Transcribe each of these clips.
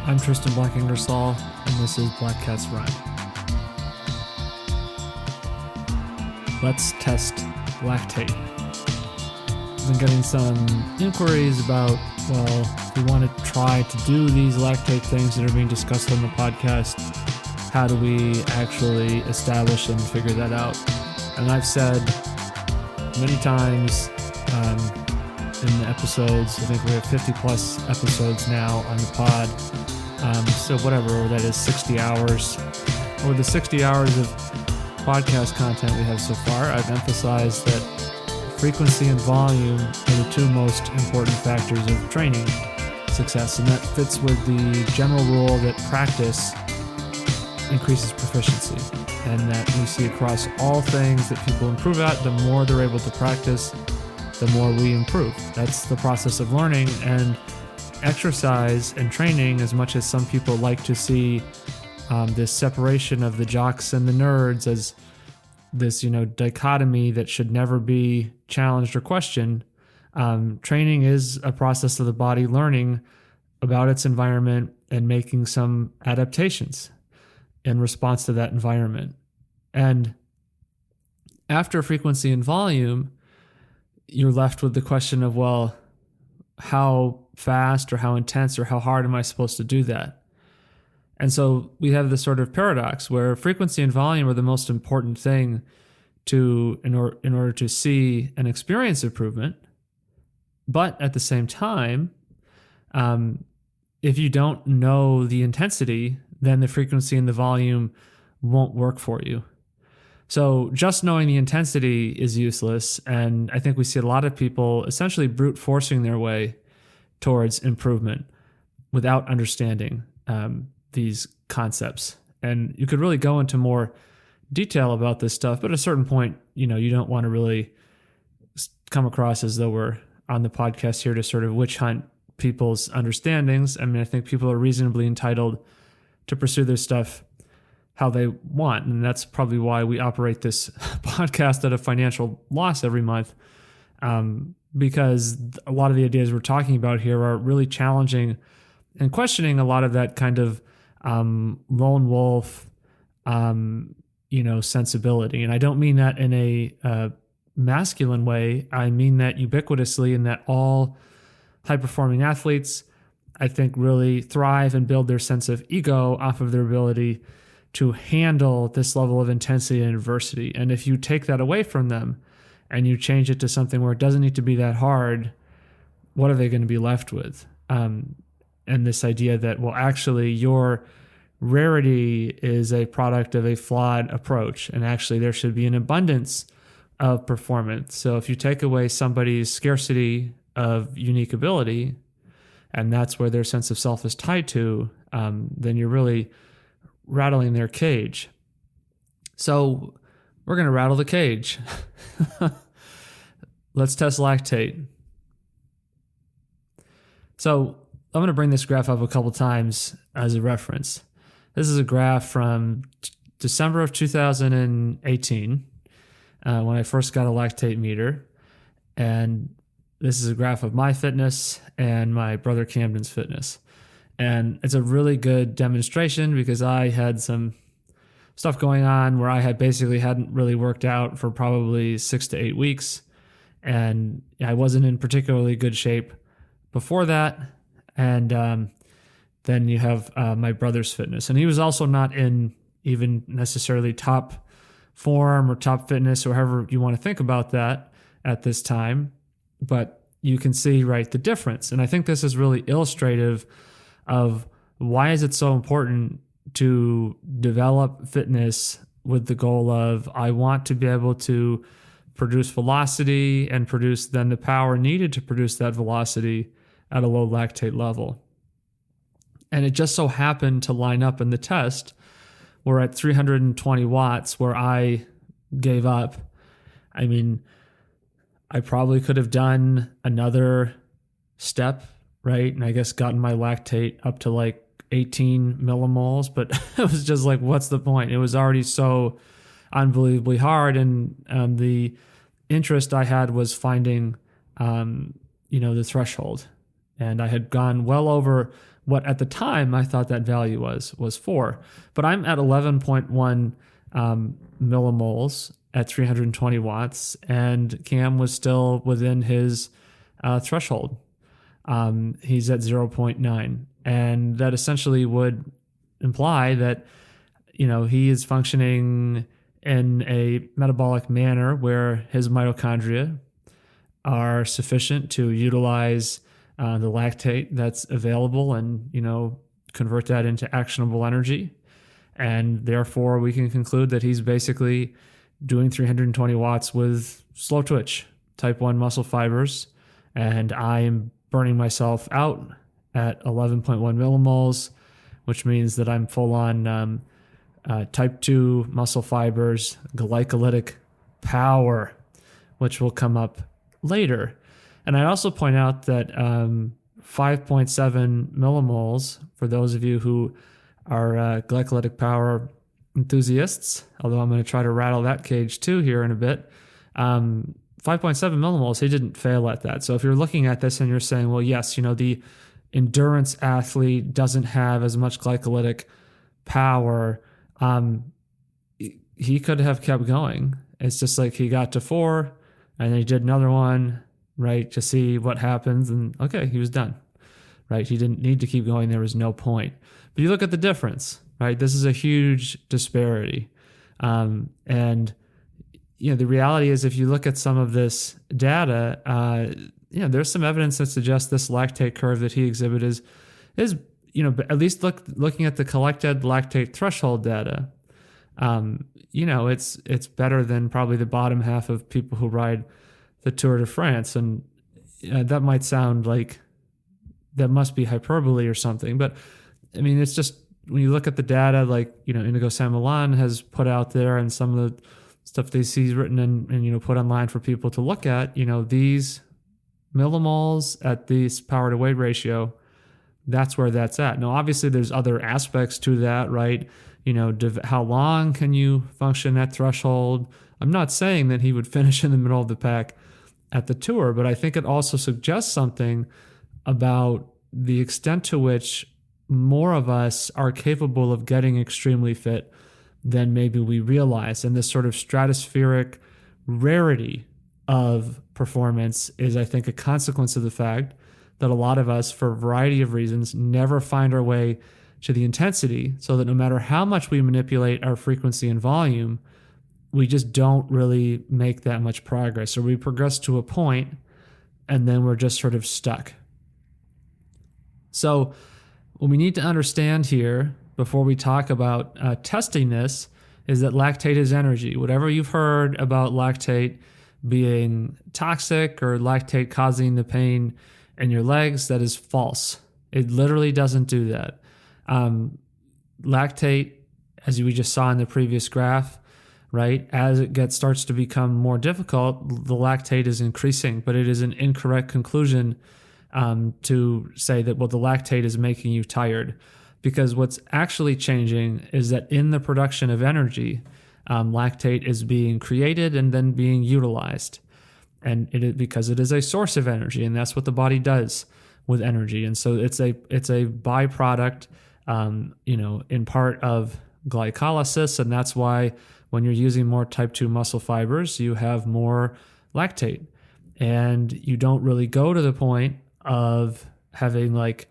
I'm Tristan Black-Ingersoll, and this is Black Cat's Rhyme. Let's test lactate. I've been getting some inquiries about, if we want to try to do these lactate things that are being discussed on the podcast, how do we actually establish and figure that out? And I've said many times in the episodes, I think we have 50 plus episodes now on the pod. So whatever that is, 60 hours. Or the 60 hours of podcast content we have so far, I've emphasized that frequency and volume are the two most important factors of training success. And that fits with the general rule that practice increases proficiency. And that we see across all things that people improve at, the more they're able to practice, the more we improve. That's the process of learning. And exercise and training, as much as some people like to see this separation of the jocks and the nerds as this, dichotomy that should never be challenged or questioned, training is a process of the body learning about its environment and making some adaptations in response to that environment. And after frequency and volume, you're left with the question of, how fast or how intense or how hard am I supposed to do that? And so we have this sort of paradox where frequency and volume are the most important thing in order to see and experience improvement. But at the same time, if you don't know the intensity, then the frequency and the volume won't work for you. So just knowing the intensity is useless. And I think we see a lot of people essentially brute forcing their way towards improvement without understanding these concepts. And you could really go into more detail about this stuff, but at a certain point, you don't want to really come across as though we're on the podcast here to sort of witch hunt people's understandings. I mean, I think people are reasonably entitled to pursue this stuff how they want. And that's probably why we operate this podcast at a financial loss every month, because a lot of the ideas we're talking about here are really challenging and questioning a lot of that kind of lone wolf, sensibility. And I don't mean that in a masculine way. I mean that ubiquitously, in that all high-performing athletes, I think, really thrive and build their sense of ego off of their ability to handle this level of intensity and adversity. And if you take that away from them and you change it to something where it doesn't need to be that hard, what are they going to be left with? And this idea that, actually your rarity is a product of a flawed approach, and actually there should be an abundance of performance. So if you take away somebody's scarcity of unique ability, and that's where their sense of self is tied to, then you're really rattling their cage. So we're going to rattle the cage. Let's test lactate. So I'm going to bring this graph up a couple times as a reference. This is a graph from December of 2018, when I first got a lactate meter. And this is a graph of my fitness and my brother Camden's fitness. And it's a really good demonstration because I had some stuff going on where I hadn't really worked out for probably 6 to 8 weeks. And I wasn't in particularly good shape before that. And then you have my brother's fitness. And he was also not in even necessarily top form or top fitness, or however you want to think about that at this time. But you can see, the difference. And I think this is really illustrative of why is it so important to develop fitness with the goal of, I want to be able to produce velocity and produce then the power needed to produce that velocity at a low lactate level. And it just so happened to line up in the test. We're at 320 watts where I gave up. I mean, I probably could have done another step, right? And I guess gotten my lactate up to 18 millimoles, but it was just what's the point? It was already so unbelievably hard. And the interest I had was finding, the threshold. And I had gone well over what at the time I thought that value was 4. But I'm at 11.1 millimoles at 320 watts, and Cam was still within his threshold. He's at 0.9. And that essentially would imply that, he is functioning in a metabolic manner where his mitochondria are sufficient to utilize the lactate that's available and, convert that into actionable energy. And therefore, we can conclude that he's basically doing 320 watts with slow twitch, type 1 muscle fibers. And I'm burning myself out at 11.1 millimoles, which means that I'm full on type 2 muscle fibers, glycolytic power, which will come up later. And I also point out that 5.7 millimoles, for those of you who are glycolytic power enthusiasts, although I'm going to try to rattle that cage too here in a bit, 5.7 millimoles, he didn't fail at that. So if you're looking at this and you're saying, well, yes, the endurance athlete doesn't have as much glycolytic power, he could have kept going. It's just like he got to 4 and then he did another one, right, to see what happens. And okay, he was done, right? He didn't need to keep going. There was no point. But you look at the difference, right? This is a huge disparity. And, the reality is if you look at some of this data, there's some evidence that suggests this lactate curve that he exhibited is at least looking at the collected lactate threshold data, it's better than probably the bottom half of people who ride the Tour de France. And that might sound like that must be hyperbole or something, but I mean, it's just when you look at the data, like, Inigo San Milan has put out there and some of the stuff they see written and put online for people to look at, these millimoles at this power to weight ratio, that's where that's at. Now, obviously, there's other aspects to that, right? How long can you function at threshold? I'm not saying that he would finish in the middle of the pack at the Tour, but I think it also suggests something about the extent to which more of us are capable of getting extremely fit than maybe we realize. And this sort of stratospheric rarity of performance is, I think, a consequence of the fact that a lot of us, for a variety of reasons, never find our way to the intensity, so that no matter how much we manipulate our frequency and volume, we just don't really make that much progress, or we progress to a point and then we're just sort of stuck. So what we need to understand here before we talk about testing this is that lactate is energy. Whatever you've heard about lactate being toxic or lactate causing the pain in your legs, that is false. It literally doesn't do that. Lactate, as we just saw in the previous graph, right, as it starts to become more difficult, the lactate is increasing, but it is an incorrect conclusion to say that, well, the lactate is making you tired, because what's actually changing is that in the production of energy, lactate is being created and then being utilized. And because it is a source of energy, and that's what the body does with energy. And so it's a byproduct, in part of glycolysis, and that's why when you're using more type 2 muscle fibers, you have more lactate, and you don't really go to the point of having like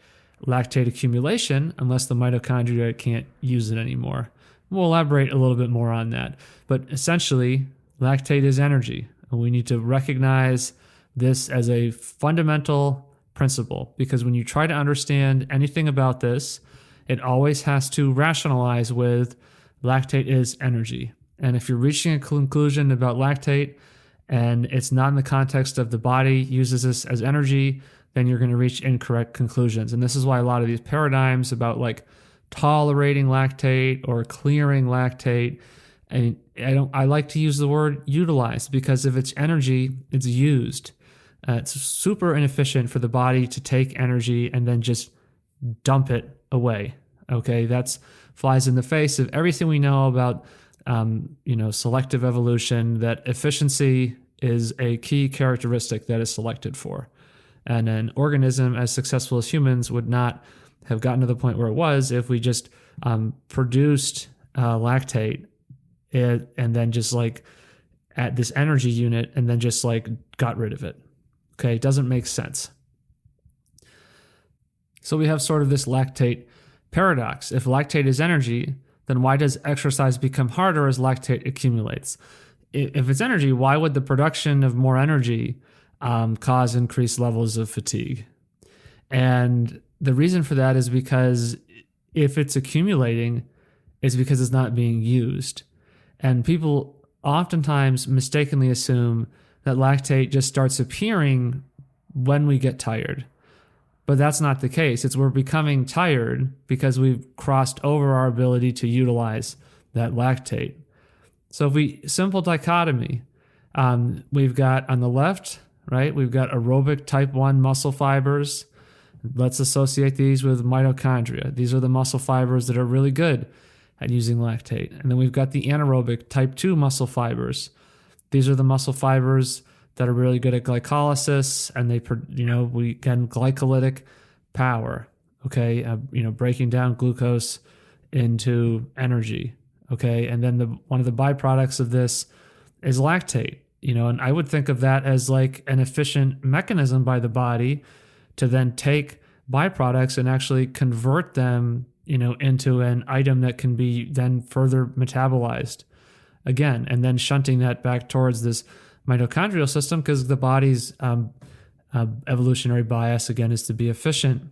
lactate accumulation unless the mitochondria can't use it anymore. We'll elaborate a little bit more on that, but essentially lactate is energy, and we need to recognize this as a fundamental principle, because when you try to understand anything about this, it always has to rationalize with lactate is energy. And if you're reaching a conclusion about lactate and it's not in the context of the body uses this as energy, then you're going to reach incorrect conclusions. And this is why a lot of these paradigms about like tolerating lactate or clearing lactate, and I like to use the word utilize, because if it's energy, it's used. It's super inefficient for the body to take energy and then just dump it away. Okay, that's flies in the face of everything we know about selective evolution, that efficiency is a key characteristic that is selected for. And an organism as successful as humans would not have gotten to the point where it was if we just produced lactate and then just like at this energy unit and then just like got rid of it. Okay, it doesn't make sense. So we have sort of this lactate paradox. If lactate is energy, then why does exercise become harder as lactate accumulates? If it's energy, why would the production of more energy cause increased levels of fatigue? And the reason for that is because if it's accumulating, it's because it's not being used. And people oftentimes mistakenly assume that lactate just starts appearing when we get tired. But that's not the case. It's we're becoming tired because we've crossed over our ability to utilize that lactate. So if we simple dichotomy, we've got on the left, right, we've got aerobic type 1 muscle fibers. Let's associate these with mitochondria. These are the muscle fibers that are really good at using lactate. And then we've got the anaerobic type 2 muscle fibers. These are the muscle fibers that are really good at glycolysis, and we can glycolytic power, okay? Breaking down glucose into energy, okay? And then one of the byproducts of this is lactate, and I would think of that as like an efficient mechanism by the body to then take byproducts and actually convert them, into an item that can be then further metabolized again, and then shunting that back towards this mitochondrial system because the body's evolutionary bias, again, is to be efficient.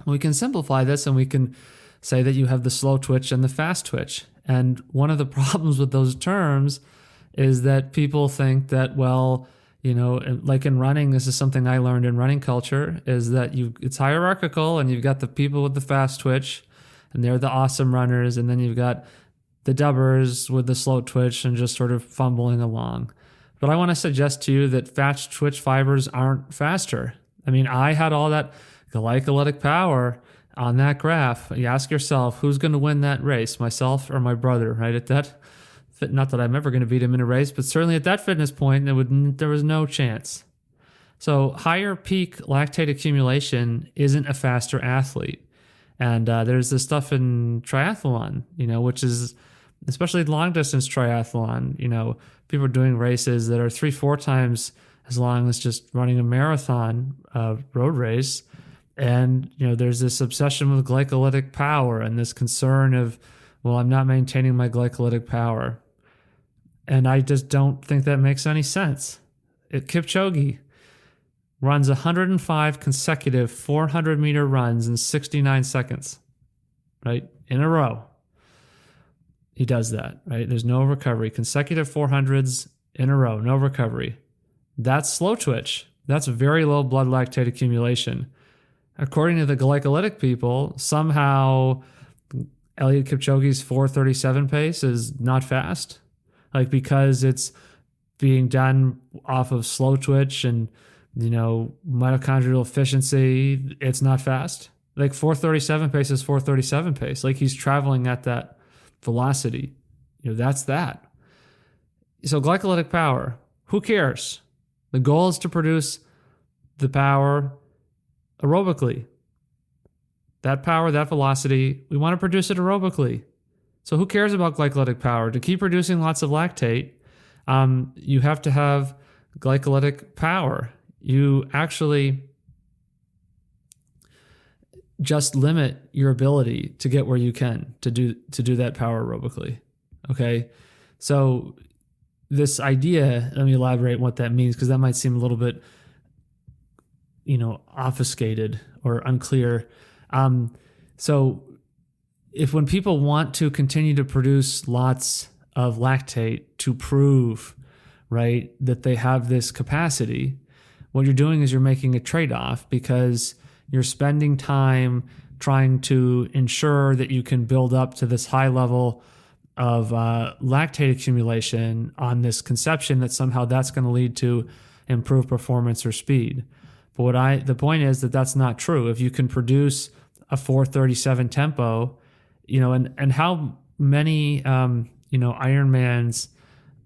We can simplify this and we can say that you have the slow twitch and the fast twitch. And one of the problems with those terms is that people think that, well, like in running, this is something I learned in running culture, is that it's hierarchical and you've got the people with the fast twitch and they're the awesome runners. And then you've got the dubbers with the slow twitch and just sort of fumbling along. But I want to suggest to you that fast twitch fibers aren't faster. I mean, I had all that glycolytic power on that graph. You ask yourself, who's going to win that race, myself or my brother, right? At that, not that I'm ever going to beat him in a race, but certainly at that fitness point, there was no chance. So higher peak lactate accumulation isn't a faster athlete. And there's this stuff in triathlon, which is especially long distance triathlon, people are doing races that are 3-4 times as long as just running a marathon road race. And, there's this obsession with glycolytic power and this concern of, well, I'm not maintaining my glycolytic power. And I just don't think that makes any sense. Kipchoge runs 105 consecutive 400-meter runs in 69 seconds, right? In a row. He does that, right? There's no recovery. Consecutive 400s in a row, no recovery. That's slow twitch. That's very low blood lactate accumulation. According to the glycolytic people, somehow Eliud Kipchoge's 4:37 pace is not fast. Like because it's being done off of slow twitch and, mitochondrial efficiency, it's not fast. Like 4:37 pace is 4:37 pace. Like he's traveling at that velocity. That's that. So glycolytic power, who cares? The goal is to produce the power aerobically. That power, that velocity, we want to produce it aerobically. So who cares about glycolytic power? To keep producing lots of lactate, you have to have glycolytic power. You actually just limit your ability to get where you can to do that power aerobically. Okay? So this idea, let me elaborate what that means, because that might seem a little bit, obfuscated or unclear. So if when people want to continue to produce lots of lactate to prove, right, that they have this capacity, what you're doing is you're making a trade-off because you're spending time trying to ensure that you can build up to this high level of lactate accumulation on this conception that somehow that's going to lead to improved performance or speed. But the point is that that's not true. If you can produce a 4:37 tempo, and how many Ironmans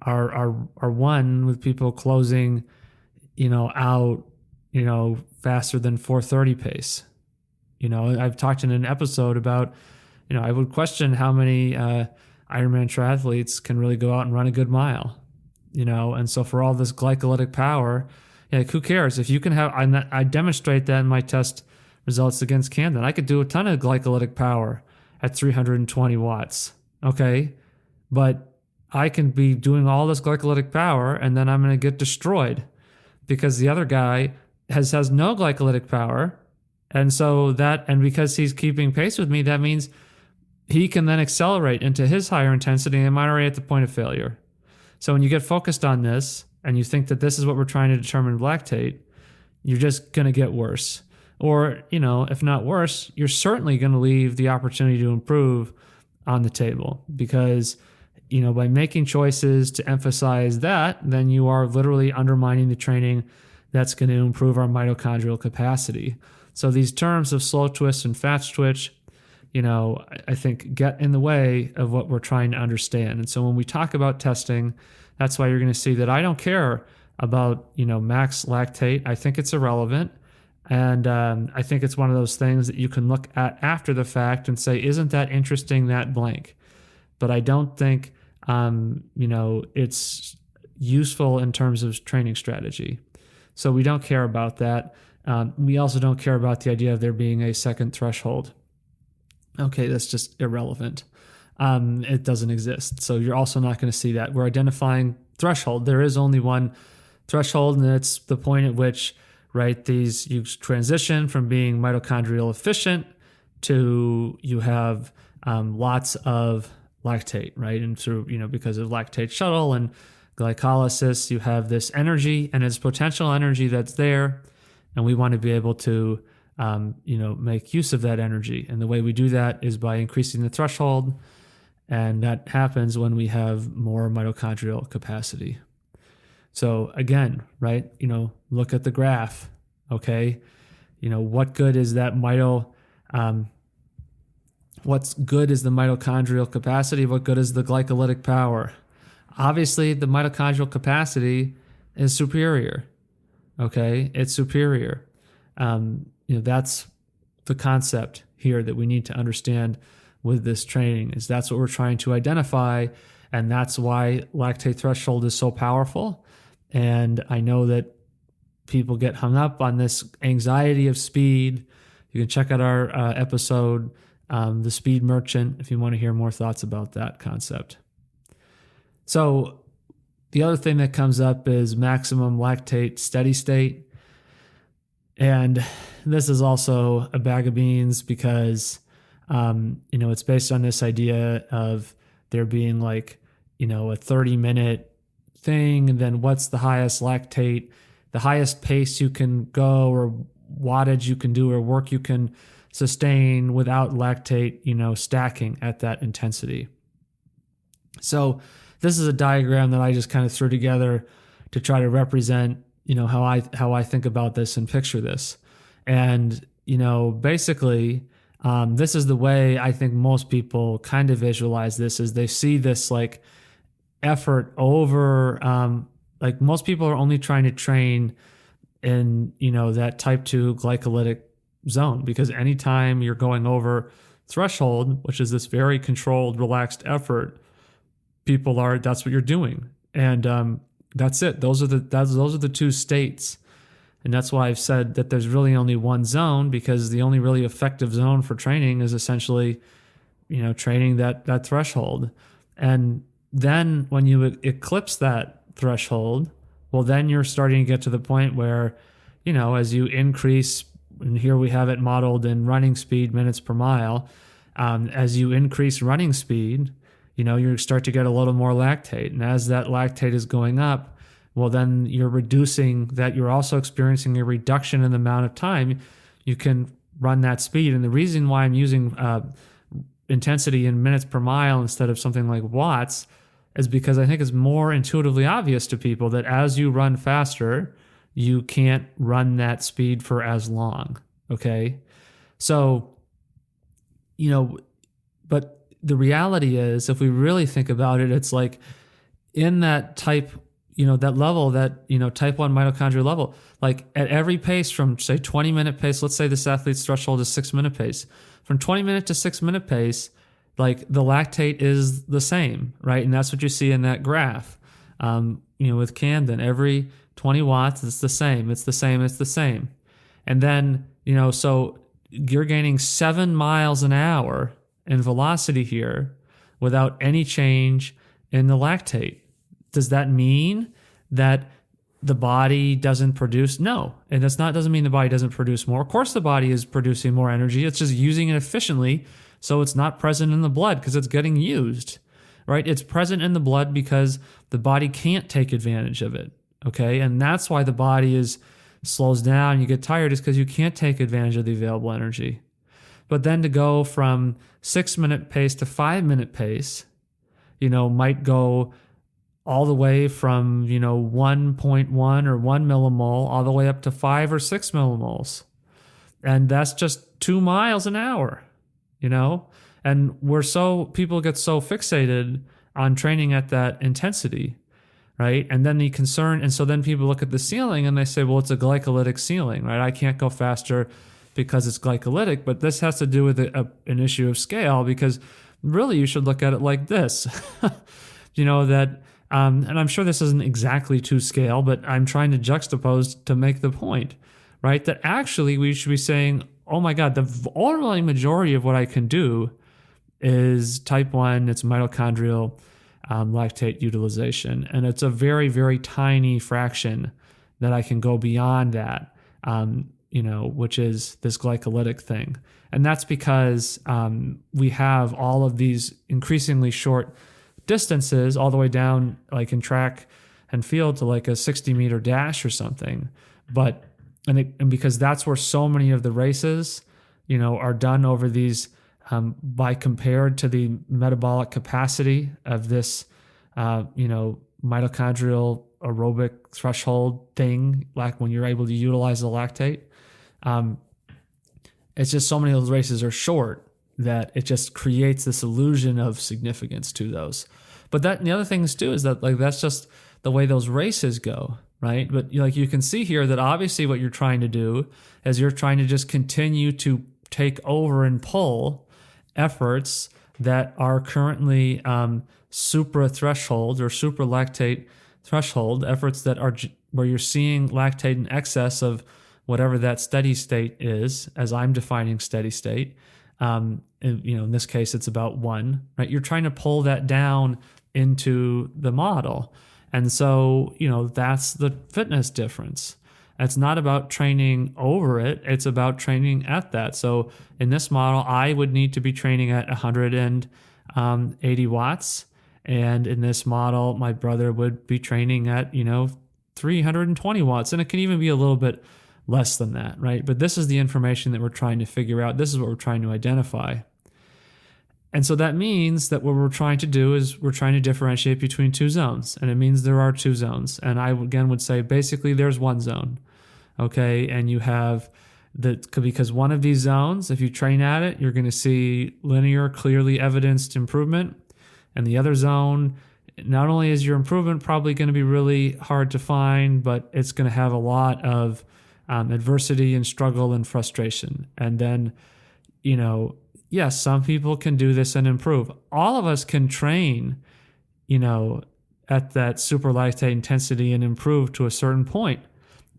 are won with people closing, out, faster than 4:30 pace. I've talked in an episode about, I would question how many Ironman triathletes can really go out and run a good mile, and so for all this glycolytic power, who cares? If you can have, I demonstrate that in my test results against Camden. I could do a ton of glycolytic power at 320 watts, okay? But I can be doing all this glycolytic power and then I'm going to get destroyed because the other guy has no glycolytic power. And so and because he's keeping pace with me, that means he can then accelerate into his higher intensity and I'm already at the point of failure. So when you get focused on this and you think that this is what we're trying to determine with lactate, you're just going to get worse. Or, if not worse, you're certainly going to leave the opportunity to improve on the table because, by making choices to emphasize that, then you are literally undermining the training that's going to improve our mitochondrial capacity. So these terms of slow twitch and fast twitch, I think get in the way of what we're trying to understand. And so when we talk about testing, that's why you're going to see that I don't care about, max lactate. I think it's irrelevant. And I think it's one of those things that you can look at after the fact and say, isn't that interesting, that blank? But I don't think, it's useful in terms of training strategy. So we don't care about that. We also don't care about the idea of there being a second threshold. Okay, that's just irrelevant. It doesn't exist. So you're also not going to see that. We're identifying threshold. There is only one threshold, and it's the point at which, right, you transition from being mitochondrial efficient to you have lots of lactate, right? And through, because of lactate shuttle and glycolysis, you have this energy and it's potential energy that's there. And we want to be able to, make use of that energy. And the way we do that is by increasing the threshold. And that happens when we have more mitochondrial capacity. So again, right, look at the graph, okay? What good is that what's good is the mitochondrial capacity? What good is the glycolytic power? Obviously, the mitochondrial capacity is superior, okay? It's superior. That's the concept here that we need to understand with this training, is that's what we're trying to identify, and that's why lactate threshold is so powerful. And I know that people get hung up on this anxiety of speed. You can check out our episode, The Speed Merchant, if you want to hear more thoughts about that concept. So the other thing that comes up is maximum lactate steady state. And this is also a bag of beans because, it's based on this idea of there being like, a 30-minute thing, and then what's the highest lactate, the highest pace you can go or wattage you can do or work you can sustain without lactate, stacking at that intensity. So this is a diagram that I just kind of threw together to try to represent, how I think about this and picture this. And, basically, this is the way I think most people kind of visualize this, is they see this like effort over, like most people are only trying to train in, that type 2 glycolytic zone, because anytime you're going over threshold, which is this very controlled, relaxed effort, that's what you're doing. And that's it. Those are the two states. And that's why I've said that there's really only one zone, because the only really effective zone for training is essentially, training that threshold. And then when you eclipse that threshold, well, then you're starting to get to the point where, as you increase, and here we have it modeled in running speed, minutes per mile, as you increase running speed, you start to get a little more lactate. And as that lactate is going up, well, then you're reducing that. You're also experiencing a reduction in the amount of time you can run that speed. And the reason why I'm using intensity in minutes per mile instead of something like watts is because I think it's more intuitively obvious to people that as you run faster, you can't run that speed for as long, okay? So, but the reality is, if we really think about it, it's like in that type, that level, that, type 1 mitochondrial level, like at every pace from, say, 20-minute pace, let's say this athlete's threshold is 6-minute pace. From 20-minute to 6-minute pace, like the lactate is the same, right? And that's what you see in that graph. With Camden, every 20 watts, it's the same. It's the same. It's the same. And then, so you're gaining 7 miles an hour in velocity here without any change in the lactate. Does that mean that the body doesn't produce? No. And doesn't mean the body doesn't produce more. Of course, the body is producing more energy. It's just using it efficiently. So it's not present in the blood because it's getting used, right? It's present in the blood because the body can't take advantage of it. Okay. And that's why the body slows down. You get tired is because you can't take advantage of the available energy. But then to go from 6-minute pace to 5-minute pace, might go all the way from, 1.1 or 1 millimole all the way up to 5 or 6 millimoles. And that's just 2 miles an hour, and people get so fixated on training at that intensity, right? And then so then people look at the ceiling and they say, well, it's a glycolytic ceiling, right? I can't go faster because it's glycolytic, but this has to do with an issue of scale, because really you should look at it like this, that, and I'm sure this isn't exactly to scale, but I'm trying to juxtapose to make the point, right? That actually we should be saying, oh my God, the overwhelming majority of what I can do is type 1, it's mitochondrial lactate utilization. And it's a very, very tiny fraction that I can go beyond that, which is this glycolytic thing. And that's because we have all of these increasingly short distances all the way down, like in track and field, to like a 60-meter dash or something. And because that's where so many of the races, are done over these, by compared to the metabolic capacity of this, mitochondrial aerobic threshold thing, like when you're able to utilize the lactate. It's just so many of those races are short that it just creates this illusion of significance to those. But the other things too is that that's just the way those races go, right? But you can see here that obviously what you're trying to do is you're trying to just continue to take over and pull efforts that are currently supra threshold or supralactate threshold, efforts that are where you're seeing lactate in excess of whatever that steady state is, as I'm defining steady state. In this case, it's about 1, right? You're trying to pull that down into the model. And so, that's the fitness difference. It's not about training over it. It's about training at that. So in this model, I would need to be training at 180 watts. And in this model, my brother would be training at, 320 watts. And it can even be a little bit less than that, right? But this is the information that we're trying to figure out. This is what we're trying to identify. And so that means that what we're trying to do is we're trying to differentiate between 2 zones. And it means there are 2 zones. And I, again, would say basically there's 1 zone, okay? And you have because one of these zones, if you train at it, you're going to see linear, clearly evidenced improvement. And the other zone, not only is your improvement probably going to be really hard to find, but it's going to have a lot of adversity and struggle and frustration. And then, yes, some people can do this and improve. All of us can train, at that supralactate intensity and improve to a certain point.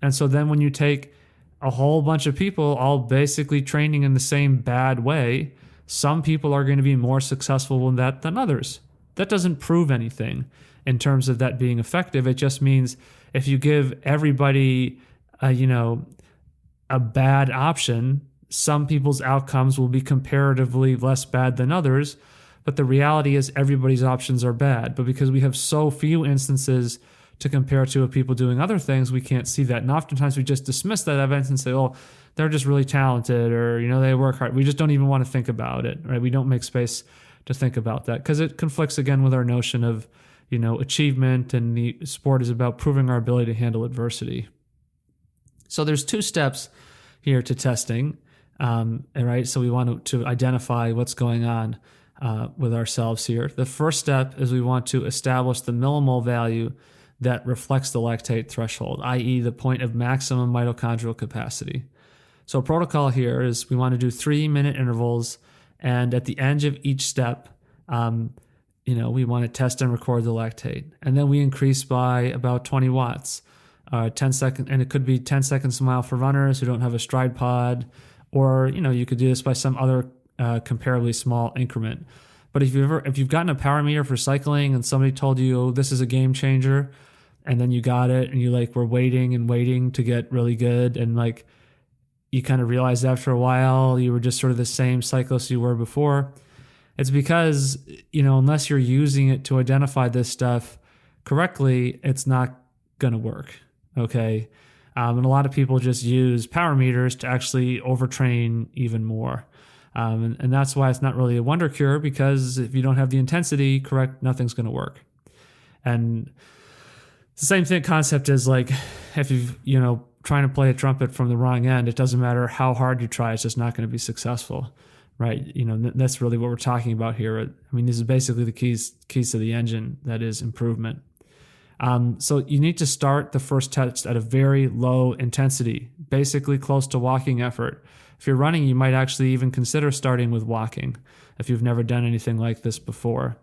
And so then when you take a whole bunch of people all basically training in the same bad way, some people are going to be more successful in that than others. That doesn't prove anything in terms of that being effective. It just means if you give everybody, a bad option, some people's outcomes will be comparatively less bad than others. But the reality is everybody's options are bad. But because we have so few instances to compare to of people doing other things, we can't see that. And oftentimes we just dismiss that evidence and say, oh, they're just really talented, or, they work hard. We just don't even want to think about it, right? We don't make space to think about that because it conflicts again with our notion of, achievement, and the sport is about proving our ability to handle adversity. So there's 2 steps here to testing, right? So we want to identify what's going on with ourselves here. The first step is we want to establish the millimole value that reflects the lactate threshold, i.e. the point of maximum mitochondrial capacity. So protocol here is we want to do 3-minute intervals, and at the end of each step, we want to test and record the lactate. And then we increase by about 20 watts, 10 seconds, and it could be 10 seconds a mile for runners who don't have a stride pod, or, you could do this by some other comparably small increment. But if you've gotten a power meter for cycling and somebody told you, oh, this is a game changer, and then you got it and you were waiting and waiting to get really good, and you kind of realized after a while you were just sort of the same cyclist you were before, it's because, unless you're using it to identify this stuff correctly, it's not going to work. Okay. And a lot of people just use power meters to actually overtrain even more. And that's why it's not really a wonder cure, because if you don't have the intensity correct, nothing's going to work. And the same thing concept is if you've, trying to play a trumpet from the wrong end, it doesn't matter how hard you try, it's just not going to be successful, right? That's really what we're talking about here. I mean, this is basically the keys to the engine, that is improvement. So you need to start the first test at a very low intensity, basically close to walking effort. If you're running, you might actually even consider starting with walking if you've never done anything like this before.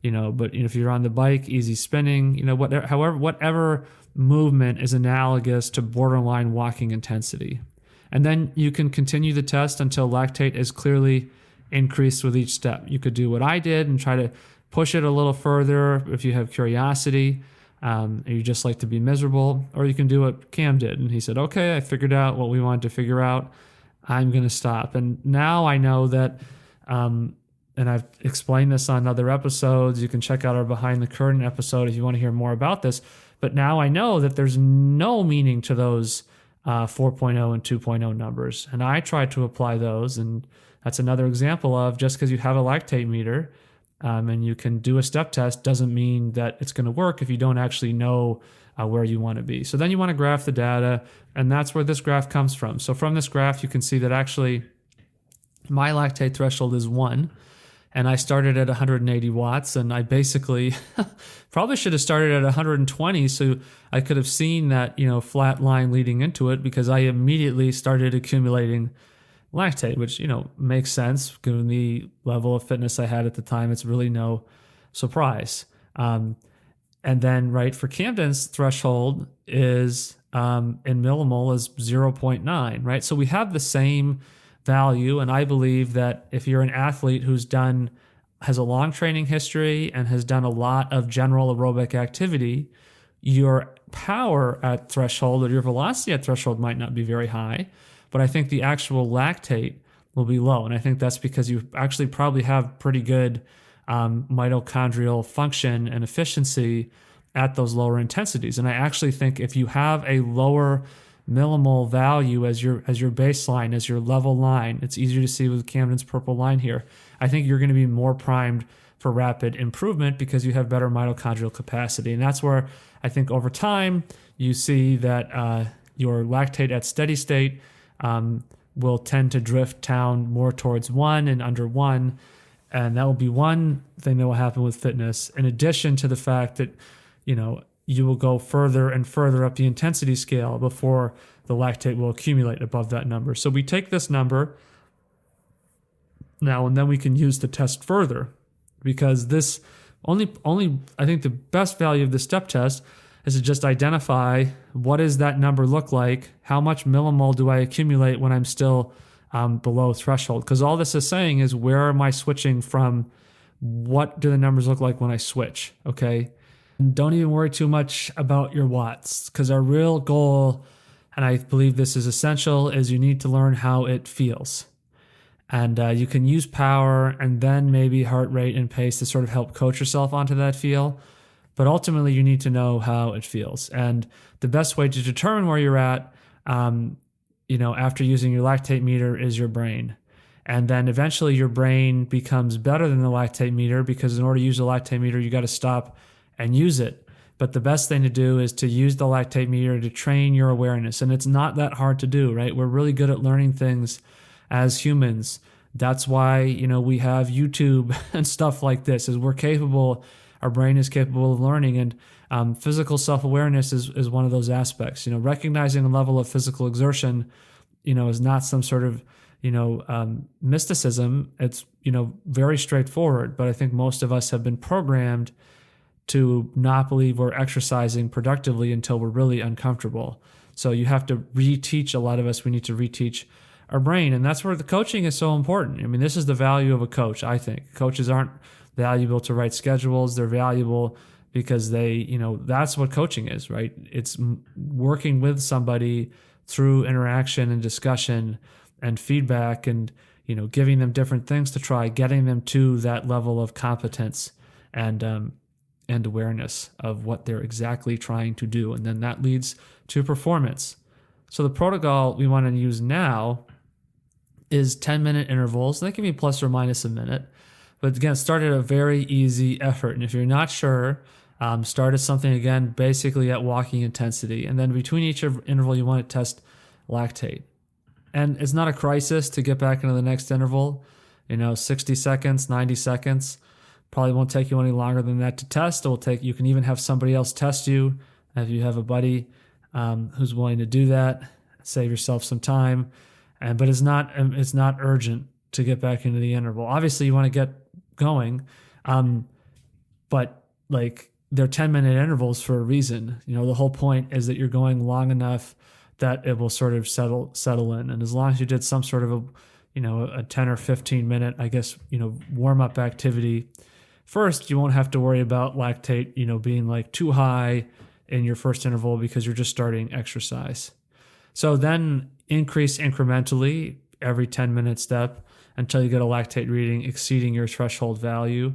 But if you're on the bike, easy spinning, whatever movement is analogous to borderline walking intensity. And then you can continue the test until lactate is clearly increased with each step. You could do what I did and try to push it a little further if you have curiosity, or you just like to be miserable, or you can do what Cam did. And he said, okay, I figured out what we wanted to figure out. I'm going to stop. And now I know that, and I've explained this on other episodes. You can check out our Behind the Curtain episode if you want to hear more about this. But now I know that there's no meaning to those 4.0 and 2.0 numbers. And I try to apply those. And that's another example of just because you have a lactate meter and you can do a step test doesn't mean that it's going to work if you don't actually know where you want to be. So then you want to graph the data. And that's where this graph comes from. So from this graph, you can see that actually my lactate threshold is 1. And I started at 180 watts, and I basically probably should have started at 120 so I could have seen that, flat line leading into it, because I immediately started accumulating lactate, which, makes sense given the level of fitness I had at the time. It's really no surprise. And then, right, for Camden's threshold is in millimole is 0.9, right? So we have the same value. And I believe that if you're an athlete has a long training history and has done a lot of general aerobic activity, your power at threshold or your velocity at threshold might not be very high, but I think the actual lactate will be low. And I think that's because you actually probably have pretty good mitochondrial function and efficiency at those lower intensities. And I actually think if you have a lower millimole value as your baseline, as your level line, it's easier to see with Camden's purple line here. I think you're going to be more primed for rapid improvement because you have better mitochondrial capacity. And that's where I think over time you see that your lactate at steady state will tend to drift down more towards 1 and under 1. And that will be one thing that will happen with fitness, in addition to the fact that, you will go further and further up the intensity scale before the lactate will accumulate above that number. So we take this number now, and then we can use the test further, because this only I think the best value of the step test is to just identify what does that number look like, how much millimole do I accumulate when I'm still below threshold, because all this is saying is where am I switching from, what do the numbers look like when I switch, okay? Don't even worry too much about your watts, because our real goal, and I believe this is essential, is you need to learn how it feels. And you can use power and then maybe heart rate and pace to sort of help coach yourself onto that feel. But ultimately, you need to know how it feels. And the best way to determine where you're at, after using your lactate meter is your brain. And then eventually your brain becomes better than the lactate meter, because in order to use the lactate meter, you got to stop and use it. But the best thing to do is to use the lactate meter to train your awareness. And it's not that hard to do, right? We're really good at learning things as humans. That's why, we have YouTube and stuff like this, is we're capable our brain is capable of learning. And physical self-awareness is one of those aspects. Recognizing a level of physical exertion, is not some sort of, mysticism. It's, very straightforward. But I think most of us have been programmed to not believe we're exercising productively until we're really uncomfortable. So you have to reteach, a lot of us, we need to reteach our brain. And that's where the coaching is so important. I mean, this is the value of a coach, I think. Coaches aren't valuable to write schedules. They're valuable because that's what coaching is, right? It's working with somebody through interaction and discussion and feedback and, giving them different things to try, getting them to that level of competence and awareness of what they're exactly trying to do. And then that leads to performance. So the protocol we want to use now is 10-minute intervals. They can be plus or minus a minute. But again, start at a very easy effort. And if you're not sure, start at something, again, basically at walking intensity. And then between each interval, you want to test lactate. And it's not a crisis to get back into the next interval. 60 seconds, 90 seconds. Probably won't take you any longer than that to test. You can even have somebody else test you if you have a buddy who's willing to do that. Save yourself some time. But it's not urgent to get back into the interval. Obviously, you want to get going, but they're 10-minute intervals for a reason. The whole point is that you're going long enough that it will sort of settle in. And as long as you did some sort of a 10 or 15 minute, I guess, warm up activity first, you won't have to worry about lactate, being too high in your first interval because you're just starting exercise. So then increase incrementally every 10-minute step until you get a lactate reading exceeding your threshold value.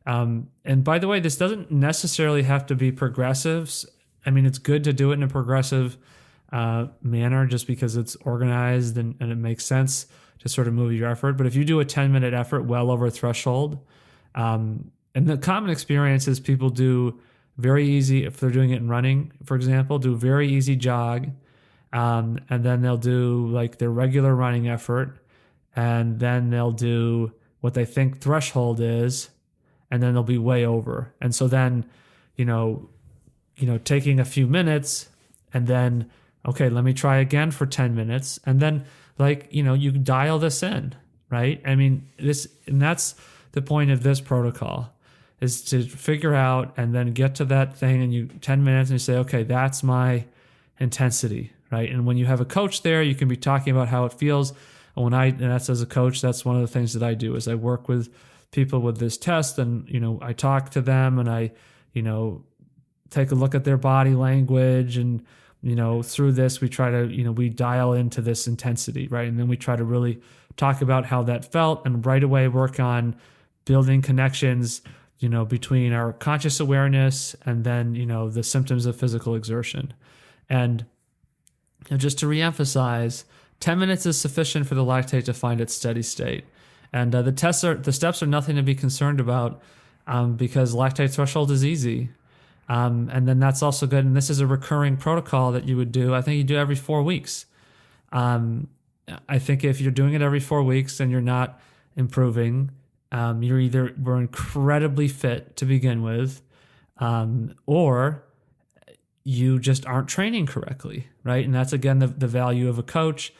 And by the way, this doesn't necessarily have to be progressive. I mean, it's good to do it in a progressive manner just because it's organized and it makes sense to sort of move your effort. But if you do a 10-minute effort well over a threshold, and the common experience is people do very easy, if they're doing it in running, for example, do very easy jog, and then they'll do their regular running effort, and then they'll do what they think threshold is, and then they'll be way over. And so then, taking a few minutes and then, okay, let me try again for 10 minutes. And then you dial this in, right? I mean, and that's the point of this protocol, is to figure out and then get to that thing and 10 minutes and you say, okay, that's my intensity, right? And when you have a coach there, you can be talking about how it feels. And that's as a coach, that's one of the things that I do is I work with people with this test and, I talk to them and I, take a look at their body language and, through this, we try to, we dial into this intensity, right? And then we try to really talk about how that felt and right away work on building connections, between our conscious awareness and then, the symptoms of physical exertion. And just to reemphasize, 10 minutes is sufficient for the lactate to find its steady state. And the steps are nothing to be concerned about because lactate threshold is easy. And then that's also good. And this is a recurring protocol that you would do. I think you do every 4 weeks. I think if you're doing it every 4 weeks and you're not improving, we're incredibly fit to begin with, or you just aren't training correctly, right? And that's, again, the value of a coach.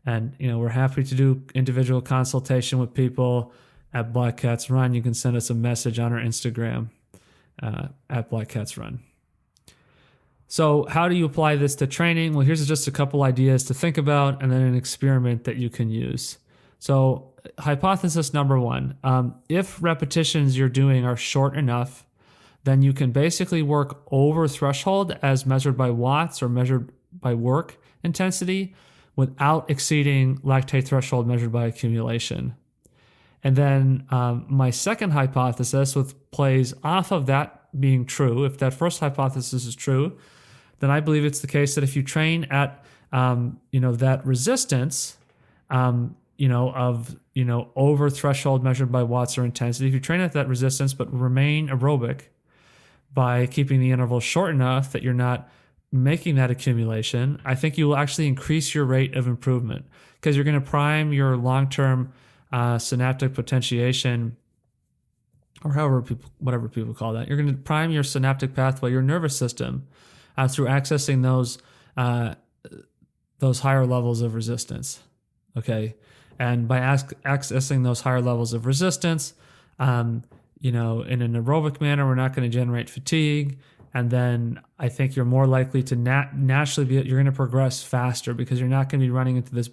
And, we're happy to do individual consultation with people at Black Cats Run. You can send us a message on our Instagram at Black Cats Run. So how do you apply this to training? Well, here's just a couple ideas to think about and then an experiment that you can use. So hypothesis number one, if repetitions you're doing are short enough, then you can basically work over threshold as measured by watts or measured by work intensity without exceeding lactate threshold measured by accumulation. And then my second hypothesis, which plays off of that being true, if that first hypothesis is true, then I believe it's the case that if you train at that resistance, over threshold measured by watts or intensity, if you train at that resistance but remain aerobic by keeping the interval short enough that you're not making that accumulation, I think you will actually increase your rate of improvement because you're going to prime your long-term synaptic potentiation or whatever people call that. You're going to prime your synaptic pathway, your nervous system, through accessing those higher levels of resistance. Okay, and by accessing those higher levels of resistance, in an aerobic manner, we're not going to generate fatigue. And then I think you're more likely to naturally you're going to progress faster because you're not going to be running into this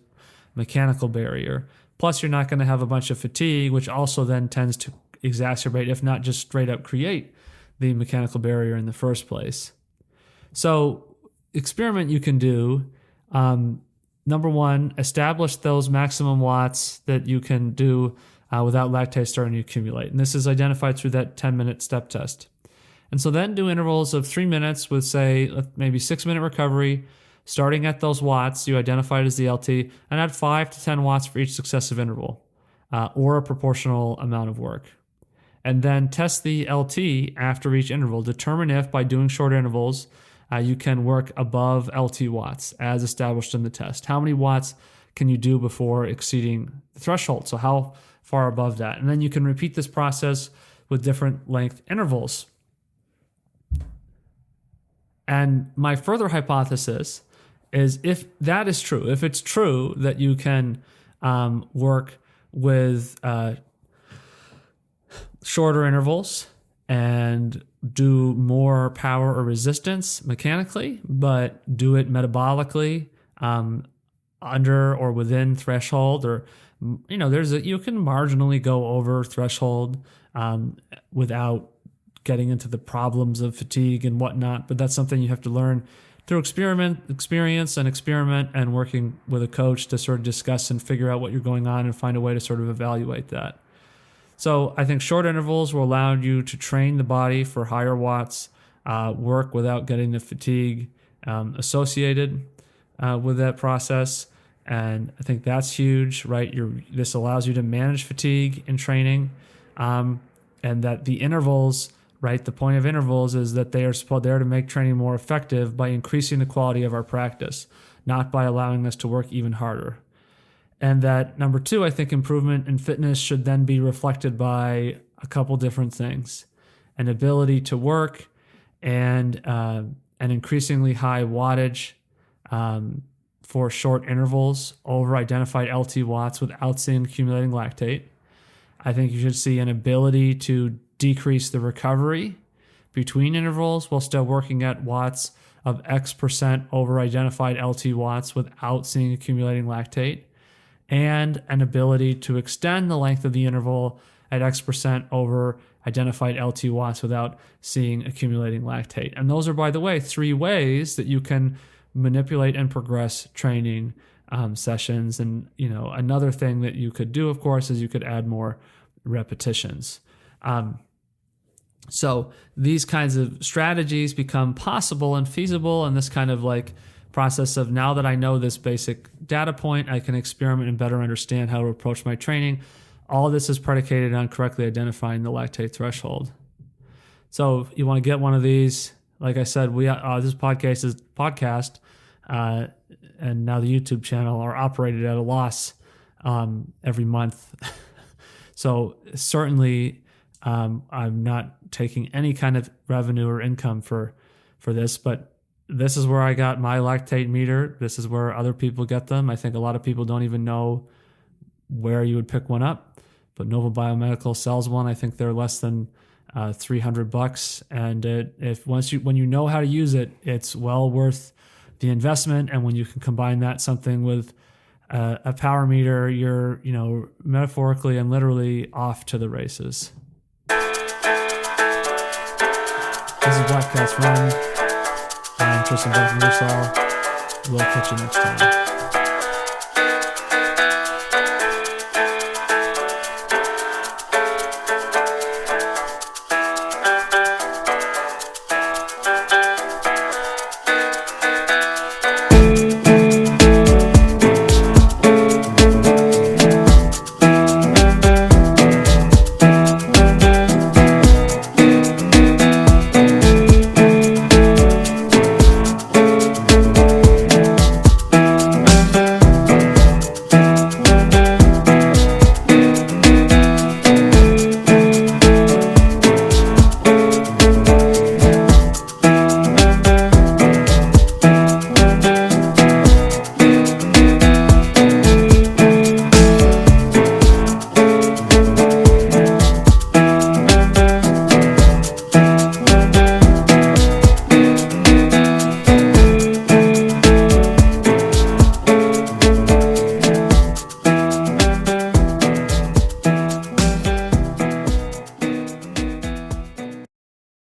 mechanical barrier. Plus, you're not going to have a bunch of fatigue, which also then tends to exacerbate, if not just straight up create, the mechanical barrier in the first place. So, experiment you can do. Number one, establish those maximum watts that you can do without lactate starting to accumulate. And this is identified through that 10-minute step test. And so then do intervals of 3 minutes with, say, maybe 6-minute recovery, starting at those watts you identified as the LT, and add 5 to 10 watts for each successive interval, or a proportional amount of work. And then test the LT after each interval. Determine if, by doing short intervals, you can work above LT watts as established in the test. How many watts can you do before exceeding the threshold? So how far above that? And then you can repeat this process with different length intervals. And my further hypothesis is, if that is true, if it's true that you can work with shorter intervals and do more power or resistance mechanically, but do it metabolically under or within threshold, or you can marginally go over threshold without getting into the problems of fatigue and whatnot, but that's something you have to learn through experience and working with a coach to sort of discuss and figure out what you're going on and find a way to sort of evaluate that. So I think short intervals will allow you to train the body for higher watts, work without getting the fatigue associated with that process. And I think that's huge, right? This allows you to manage fatigue in training, and that the intervals, right? The point of intervals is that they are there to make training more effective by increasing the quality of our practice, not by allowing us to work even harder. And that, number two, I think improvement in fitness should then be reflected by a couple different things: an ability to work and an increasingly high wattage for short intervals over identified LT watts without seeing accumulating lactate. I think you should see an ability to decrease the recovery between intervals while still working at watts of X% over identified LT watts without seeing accumulating lactate, and an ability to extend the length of the interval at X% over identified LT watts without seeing accumulating lactate. And those are, by the way, 3 ways that you can manipulate and progress training sessions. And another thing that you could do, of course, is you could add more repetitions. So these kinds of strategies become possible and feasible, and this kind of process of, now that I know this basic data point, I can experiment and better understand how to approach my training. All of this is predicated on correctly identifying the lactate threshold. So if you want to get one of these, like I said, this podcast and now the YouTube channel are operated at a loss every month. So certainly I'm not taking any kind of revenue or income for this, but this is where I got my lactate meter. This is where other people get them. I think a lot of people don't even know where you would pick one up, but Nova Biomedical sells one. I think they're less than $300, and when you know how to use it, it's well worth the investment. And when you can combine something with a power meter, you're metaphorically and literally off to the races. This is Black Cats Run. I'm Tristan Buck from We'll catch you next time.